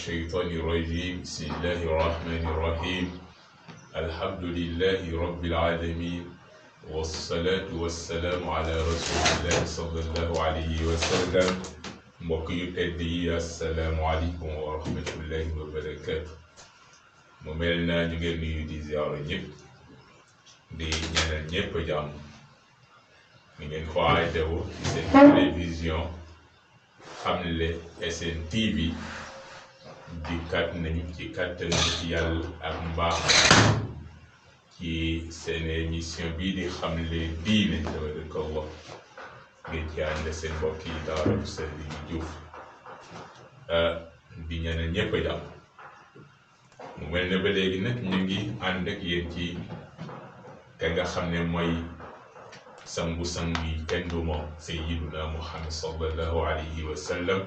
الشيطان الرجيم بسم الله الرحمن الرحيم الحمد لله رب العالمين والصلاة والسلام على رسول الله صلى الله عليه وسلم mbokk yu tedd yi asalaamaaleykum wa rahmatullahi wa barakaatu. mu mel na ñu ngeen nuyu di ziyaara ñëpp di ñaanal ñëpp jàmm. ñu ngeen ko aajowoo ci seen télévision Xamle SN TV dikkat nañu ci kàttanu ci yàlla ak mbaax ci seen émission bii di Xamle diine tabarakallah ngeen ci ànd seen mbokk yi daara Serigne Diouf di ñaanal ñëpp jàmm. mu mel ne ba léegi nag ñu ngi ànd ak yéen ci ka nga xam ne mooy sangu-sang yi kenn du moom sayyiduna Muhammad sallallahu alayhi wa sallam.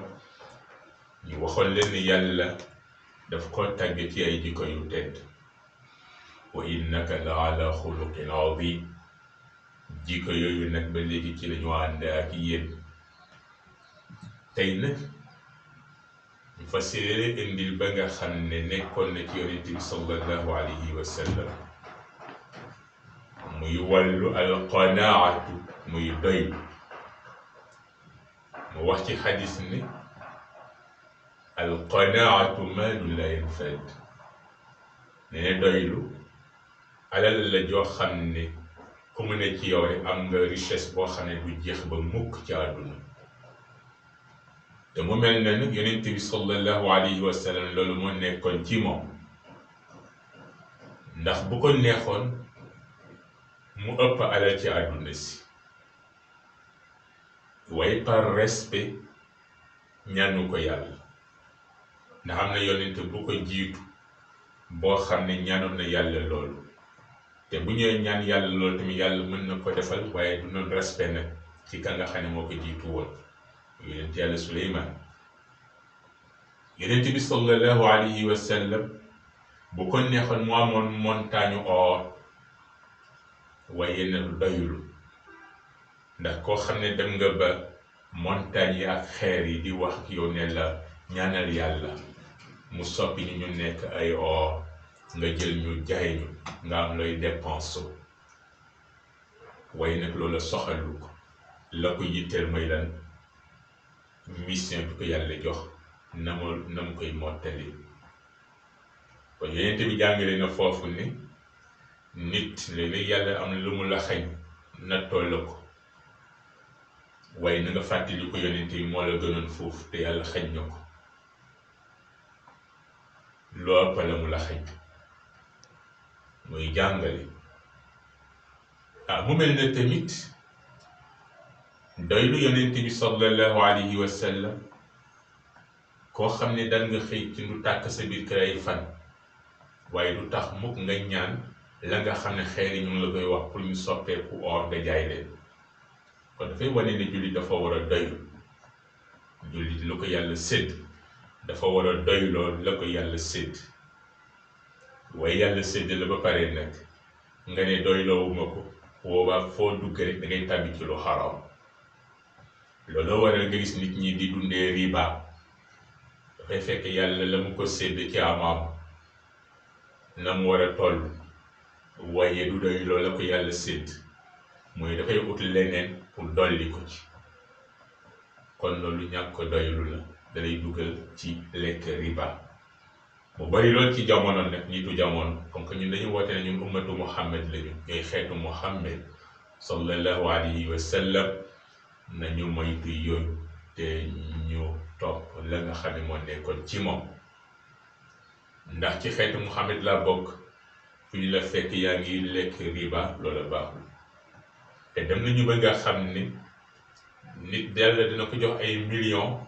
ñu waxoon leen ni yàlla daf ko tàgg ci ay jikko yu tedd wa innaka la ala xuluqin azim. jikko yooyu nag ba léegi ci lañu ànd ak yéen tey nag ñu fas yéene indil ba nga xam ne nekkoon na ci yonent bi sallallahu alayhi wa sallam muy wàllu alqanaatu muy doy. mu wax ci xadis ni alqanaatu maalu la yanfad. ne doylu alal la joo xam ne ku mu ne ci yow rek am nga richesse boo xam ne du jeex ba mukk ci àdduna. te mu mel ne nag yonent bi sallallahu alayhi wa sallam loolu moo nekkoon ci moom, ndax bu ko neexoon mu ëpp alal ci àdduna si, waaye par respect ñaanu ko yàlla. ndax am na yonent bu ko jiitu boo xam ne ñaanoon na yàlla loolu, te bu ñëwee ñaan yàlla loolu tamit yàlla mën na ko defal, waaye du noonu respect nag ci ka nga xam ne moo ko jiitu woon yonent yàlla Suleymaan. yonent bi sallallahu alayhi wa sallam bu ko neexoon mu amoon montagne or, waaye nag doyul. ndax koo xam ne dem nga ba montagne yi ak xeer yi di wax yow ne la ñaanal yàlla mu soppi ñu nekk ay or, nga jël ñu jaay ñu nga am looy dépense. waaye nag loolu soxalu ko, la ko yitteel mooy lan? mission bi ko yàlla jox na mu koy mottali. kon yonent bi jàngale na foofu ni nit léeg-léeg yàlla am na lu mu la xañ nattoo la ko, waaye na nga fàttali ko yonent bi moo la gënoon foofu te yàlla xañ na ko loo ëpp la mu la xañ. muy jàngale mu mel ne tamit doylu yonent bi sallallahu alayhi wa sallam. koo xam ne daan nga xëy ci lu tàkk sa biir kër ay fan, waaye du tax mukk nga ñaan la nga xam ne xeer yi ñu ngi la koy wax pour ñu soppeeku or nga jaay leen. kon dafay wane ne jullit dafa war a doylu. jullit lu ko yàlla sédd dafa war a doyloo la ko yàlla sédd. waaye yàlla sédd la ba pare nag nga ne doyloowuma ko, boobaa foo dugg rek da ngay tàbbi ci lu xaram. looloo waral nga gis nit ñi di dundee riba. dafay fekk yàlla la mu ko sédd ci amaam na mu war a toll, waaye du doyloo la ko yàlla sédd, mooy dafay ut leneen pour dolli ko ci. kon loolu ñàkk ko doylu la, dalay dugal ci lekk riba. mu bari lool ci jamono nag, nitu jamono, comme que ñun dañu woote ne ñun ummatu Muhammad lañu, ñooy xeetu Muhammad sallallahu alayhi wa sallam. nañu moytu yooyu te ñu topp la nga xam ne moo nekkoon ci moom. ndax ci xeetu Muhammad laa bokk, fu ñu la fekk yaa ngi lekk riba, loola baaxul. te dem nañu ba nga xam ne nit yàlla dina ko jox ay millions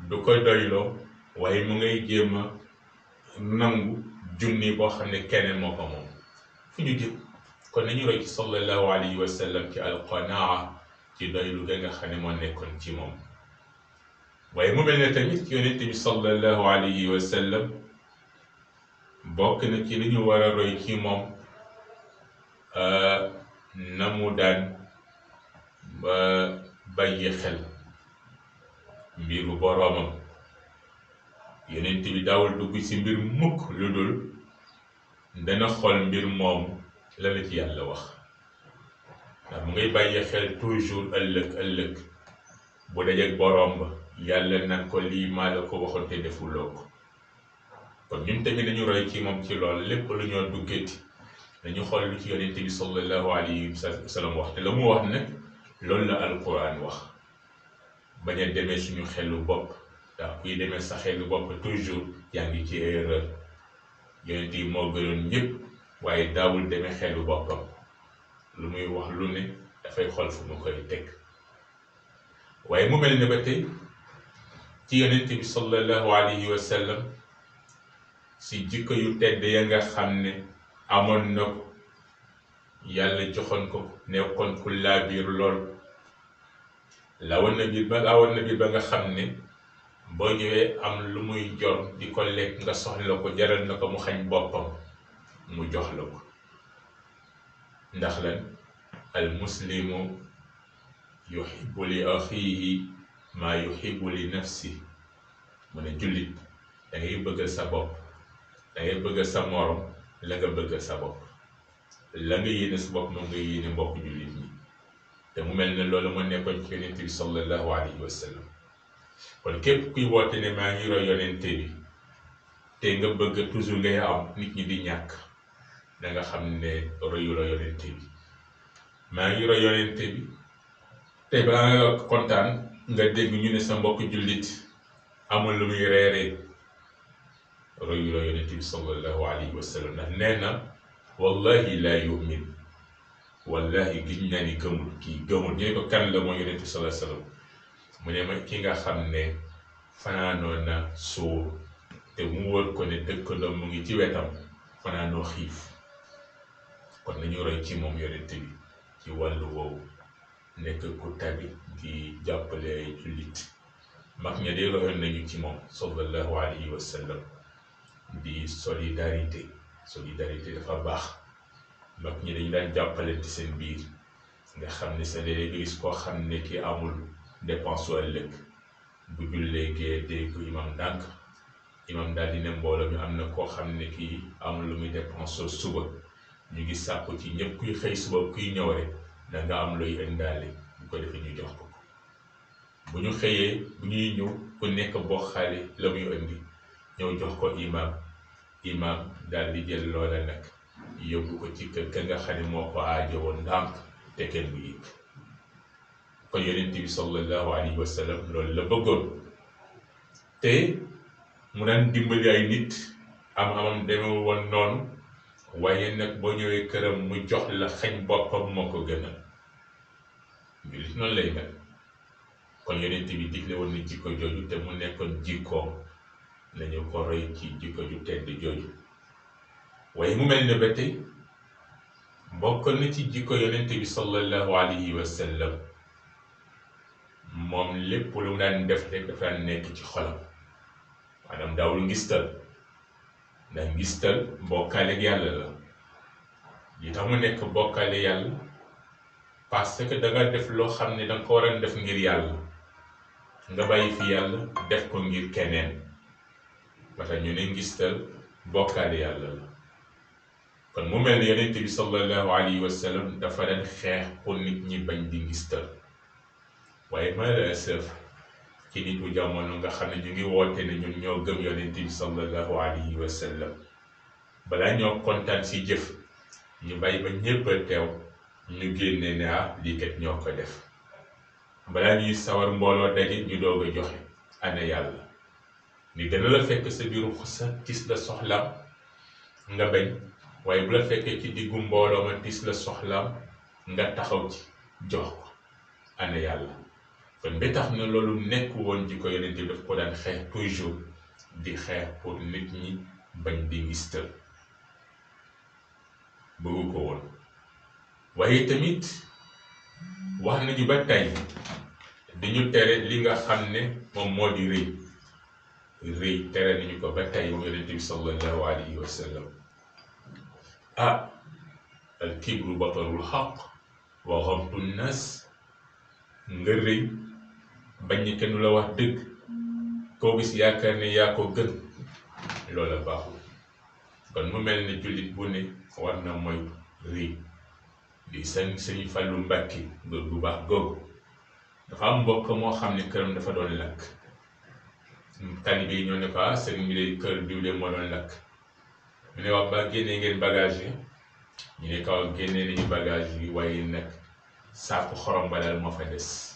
du ko doyloo, waaye mu ngay jéem a nangu junni boo xam ne keneen moo ko moom. fu ñu jëm? kon nañu roy ci sallallahu alayhi wa sallam ci alqanaa, ci doylu ga nga xam ne moo nekkoon ci moom. waaye mu mel ne tamit ci yonent bi sallallahu alayhi wa sallam bokk na ci li ñu war a roy ci moom na mu daan bàyyi xel mbiru boroomam. yonent bi daawul dugg ci mbir mukk lu dul dana xool mbir moomu la la ci yàlla wax ndax mu ngay bàyyi xel toujours ëllëg bu dajeek boroom ba yàlla nan ko lii maa la ko waxoon te defuloo ko kon ñun tamit dañu roy ci moom ci lool lépp lu ñoo duggati dañu xool lu ci yonent bi sallallahu alayhi wa sallam wax te la mu wax nag loolu la alquran wax bañ a demee suñu xelu bopp ndax kuy demee sa xelu bopp toujours yaa ngi ci erreur yonent yi moo gënoon ñëpp waaye daawul demee xelu boppam lu muy wax lu ne dafay xool fu mu koy teg waaye mu mel ne ba tey ci yonent bi sallallahu alayhi wa sallam si jikko yu tedd ya nga xam ne amoon na ko yàlla joxoon ko nekkoon ku laabiir lool laawoon na biir ba nga xam ne boo ñëwee am lu muy jor di ko lekk nga soxla ko jaral na ko mu xañ boppam mu jox la ko ndax lan al muslimu yuhibbu li axiihi maa yuhibbu li nafsi mu ne jullit da ngay bëggal sa bopp da ngay bëggal sa morom la nga bëggal sa bopp la nga yéene sa bopp moom nga yéene mbokk jullit ñi te mu mel ne loolu moo nekkoon ci yonent bi sallallahu alayhi wa sallam kon képp kuy woote ne maa ngi roy yonent bi te nga bëgg toujours ngay am nit ñi di ñàkk da nga xam ne royuloo yonent bi maa ngi roy yonent bi te balaa nga kontaan nga dégg ñu ne sa mbokk jullit amul lu muy reeree royuloo yonent bi sallallahu alayhi wa sallam ndax nee na wallahi laa yu'min wallahi giñ naa ni gëmul kii gëmul ñu ne ko kan la mooy yonent bi sallallahu alayhi wa sallam mu ne ma ki nga xam ne fanaanoo na suur te mu wóor ko ne dëkkandoo mu ngi ci wetam fanaanoo xiif kon nañu roy ci moom yonent bi ci wàllu woowu nekk ku tabi di jàppale ay jullit mag ña de royoon nañu ci moom sallallahu alayhi wa sallam di solidarité dafa baax mag ñi dañu daan jàppalante seen biir nga xam ne sa léeg-léeg nga gis koo xam ne ki amul dépense su ëllëg bu jullee gee dégg imam ndànk imam daal di ne mbooloo mi am na koo xam ne kii amul lu muy dépense suba ñu ngi sàkku ci ñëpp kuy xëy suba kuy ñëw rek da nga am looy indaale bu ko defee ñu jox ko bu ñu xëyee bu ñuy ñëw ku nekk boo xaale la muy indi ñëw jox ko imam daal di jël loola nag yóbbu ko ci kër ka nga xam ne moo ko aajowoon ndànk te kenn bu yëg kon yonent bi sallallahu alayhi wa sallam loolu la bëggoon te mu daan dimbali ay nit amam demewul woon noonu waaye nag boo ñëwee këram mu jox la xañ boppam moo ko gënal jullit noonu lay mel kon yonent bi digle woon ni jikko jooju te mu nekkoon jikkoom nañu ko roy ci jikko ju tedd jooju waaye mu mel ne ba tey bokk na ci jikko yonent bi sallallahu alayhi wa sallam moom lépp lu mu daan def rek dafa daan nekk ci xolam maanaam daawul ngistal ndax ngistal bokkaale ak yàlla la li tax mu nekk bokkaale yàlla parce que da nga def loo xam ne danga ko war a def ngir yàlla nga bàyyi fi yàlla def ko ngir keneen ba tax ñu ne ngistal bokkaale yàlla la kon mu mel ne yonent bi sallallahu alayhi wa sallam dafa daan xeex pour nit ñi bañ di ngistal waaye malheureusement ci nitu jamono nga xam ne ñu ngi woote ne ñun ñoo gëm yonent bi sallallahu alayhi wa sallam balaa ñoo kontaan si jëf ñu bàyyi ba ñépp a teew ñu génne ne lii kat ñoo ko def balaa ñuy sawar mbooloo daje ñu doog a joxe ana yàlla ni dana la fekk sa biiru xusa tis la soxlaam nga bañ waaye bu la fekkee ci diggu mbooloo ma tis la soxlaam nga taxaw ci jox ko ana yàlla kon ba tax na loolu nekk woon ji ko yonent bi daf ko daan xeex toujours di xeex pour nit ñi bañ di ngistal bëggu ko woon waaye tamit wax nañu ba tey dañu tere li nga xam ne moom moo di rëy tere nañu ko ba tey moom yonent bi sallallahu alayhi wa sallam al kibru batarul xaq wa ghamtu nnas nga rëy bañ ni kenn la wax dëgg koo gis yaakaar ne yaa ko gën loola baaxul. kon mu mel ne jullit bu ne war na moytu rëy. di sëñ Fallu Mbàkke góor bu baax googu dafa am mbokk moo xam ne këram dafa doon lakk. taalibe yi ñoo ne ko sëriñ bi de kër diw de moo doon lakk. mu ne wax ba génnee ngeen bagage yi ñu ne kaw génnee nañu bagage yi waaye nag saaku xorom ba daal moo fa des.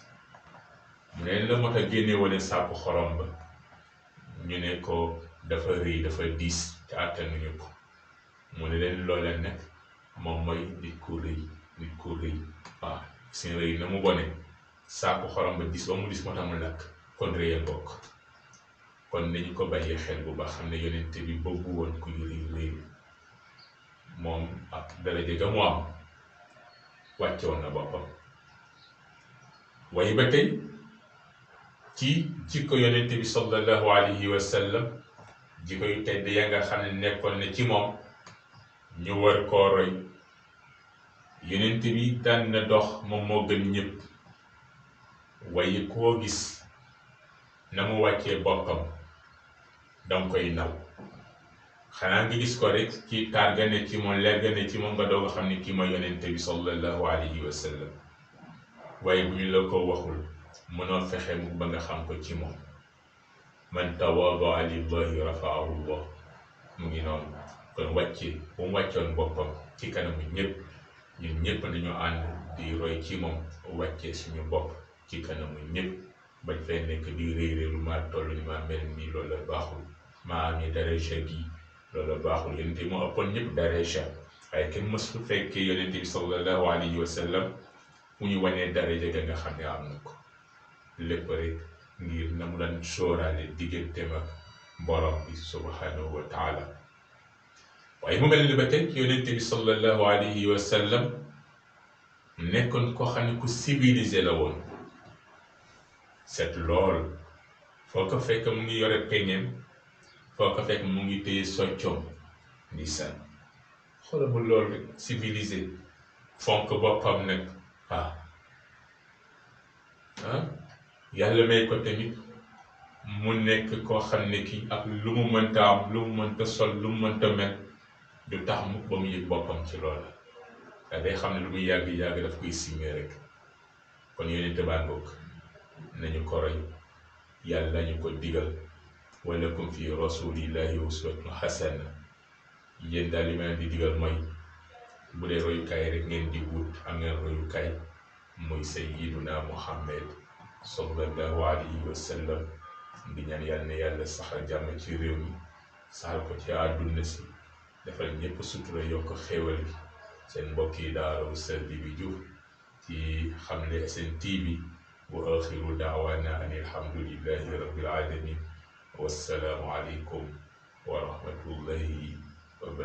mu ne la moo tax génne wala saaku xorom ba ñu ne ko dafa rëy dafa diis te àttanuñu ko. mu ne leen loola nag moom mooy nit ku rëy waaw seen rëy na mu bone saaku xorom ba diis ba mu diis moo tax mu lakk kon rëy a bokk. kon nañu ko bàyyee xel bu baax xam ne yonente bi bëggu woon ku ñu rëy moom ak daraja ga mu am wàcce woon na boppam. waaye ba tey ci jikko yonente bi sallallahu alayhi wa sallam jikko yu tedd ya nga xam ne nekkoon na ci moom ñu war koo roy. yonente bi daan na dox moom moo gën ñëpp waaye koo gis na mu wàccee boppam danga koy naw. xanaa nga gis ko rek ci taar ga ne ci moom leer ga ne ci moom nga doog a xam ne kii mooy yonente bi sallallahu alayhi wa sallam. waaye bu ñu la ko waxul mënoo fexe mu ba nga xam ko ci moom. man tawadaa lillahi rafaahu llah mu ngi noonu. kon wàcce bu mu wàccoon boppam ci kanamu ñëpp ñun ñëpp dañoo ànd di roy ci moom wàcce suñu bopp ci kanamu ñëpp bañ fay nekk di réeréelu maa toll ni maa mel nii loola baaxul. maa amee daraja gi loola baaxul. yonente bi moo ëppoon ñëpp daraja waaye kenn mësul fekkee yonente bi sallallahu alayhi wa sallam fu ñu wanee daraja ga nga xam ne am na ko. lépp rek ngir na mu daan sóoraale digganteem ak borom bi subhanahu wa taala. waaye mu mel ni ba tey yonente bi sallallahu alayhi wa sallam nekkoon koo xam ne ku civilisé la woon. set lool foo ko fekk mu ngi yore peñeem foo ko fekk mu ngi téye soccoom di san. xoolal bu lool rek civilisé fonk boppam nag yàlla may ko tamit mu nekk koo xam ne kii ak lu mu mënta am lu mu mënta sol lu mu mënta mel du tax mu ba mu yëg boppam ci loola. day xam ne lu muy yàgg-yàgg daf koy signé rek. kon yonente baa ngoog nañu ko roy. yàlla ñu ko digal walakum fi rasulillahi uswatun hasana. yéen daal li ma leen di digal mooy bu dee royukaay rek ngeen di wut am ngeen royukaay muy sayyiduna Muhammad sallallahu alayhi wa sallam. di ñaan yàlla ne yàlla saxal jàmm ci réew mi saxal ko ci àdduna si defal ñëpp sutura yokk xéewal gi. seen mbokk yi daara Oustaz Djiby Diouf ci Xamle SN TV wa axiru daawaana an alhamdulillahi rabbil alamin wassalaamu aleykum wa rahmatullahi